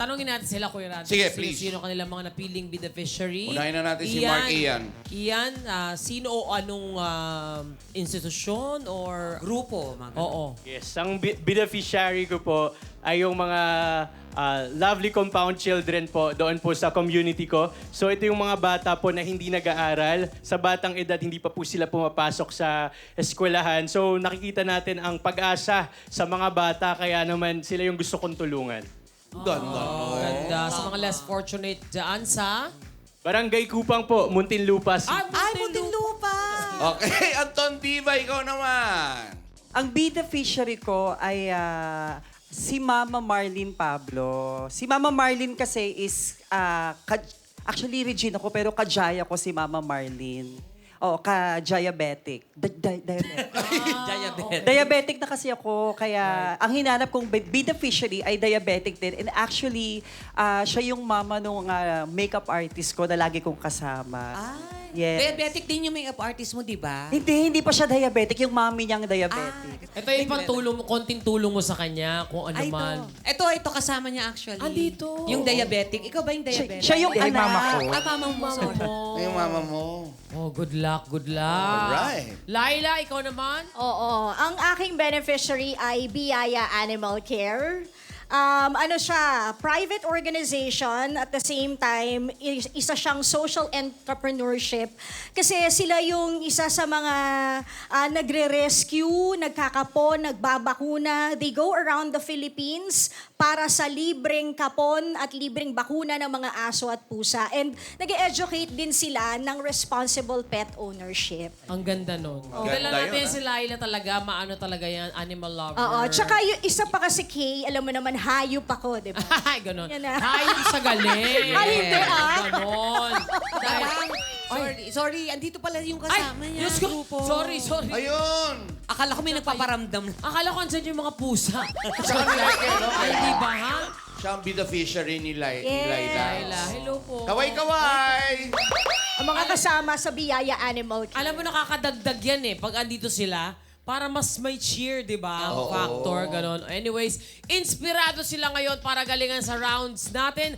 tanungin natin sila, Kuya Rado. Sige, please. Sino kanilang mga napiling beneficiary. Unahin na natin si Mark Ian. Ian, sino o anong institusyon or... Grupo, mga ganun. Oo. Yes, ang beneficiary ko po ay yung mga lovely compound children po doon po sa community ko. So ito yung mga bata po na hindi nag-aaral. Sa batang edad, hindi pa po sila pumapasok sa eskwelahan. So nakikita natin ang pag-asa sa mga bata, kaya naman sila yung gusto kong tulungan. Ganda. Sa mga less fortunate dyan sa... Barangay Kupang po, Muntinlupa. Ay, Muntinlupa! Okay, Anton Diva, ikaw naman. Ang beneficiary ko ay si Mama Marlene Pablo. Si Mama Marlene kasi is, actually Regina ko, pero kajaya ko si Mama Marlene. Oo, ka-diabetic. Diabetic. Diabetes. Diabetic na kasi ako, kaya ang hinanap kong beneficiary ay diabetic din. And actually, siya yung mama nung makeup artist ko na lagi kong kasama. Ay. Yes. Diabetic din yung makeup artist mo, di ba? Hindi pa siya diabetic. Yung mommy niyang diabetic. Ito yung pang tulong, konting tulong mo sa kanya, kung ano Ay, man. ito kasama niya actually. Andito. Yung diabetic. Ikaw ba yung diabetic? Siya yung anak. Mama mo. Sorry. Ay, yung mama mo. Oh, good luck, good luck. Alright. Laila, ikaw naman? Oo. Ang aking beneficiary ay Biyaya Animal Care. Ano siya, private organization at the same time, isa siyang social entrepreneurship. Kasi sila yung isa sa mga nagre-rescue, nagkakapon, nagbabakuna. They go around the Philippines para sa libreng kapon at libreng bakuna ng mga aso at pusa. And nag-educate din sila ng responsible pet ownership. Ang ganda nun. Ganda Kilala natin yun, si Laila talaga, maano talaga yan, animal lover. Oo. Tsaka yung isa pa kasi Kay, alam mo naman, hayop ako, di ba? Ay, ganon. Yan na. Hayop sa galing. Ay, hindi Ganon. Sorry, andito pala yung Ay, kasama niya. Diyos ko. Grupo. Sorry. Ayun. Akala ko may nagpaparamdam. Akala ko andyan yung mga pusa. Sa kanila, no? Ay, di ba, ha? Siya ang beneficiary ni Laila, Laila. hello po. Kaway-kaway! Ang mga kasama sa Biyaya Animal Care. Alam mo, nakakadagdag yan eh. Pag andito sila, para mas may cheer, di ba? Ang factor, ganon. Anyways, inspirado sila ngayon para galingan sa rounds natin.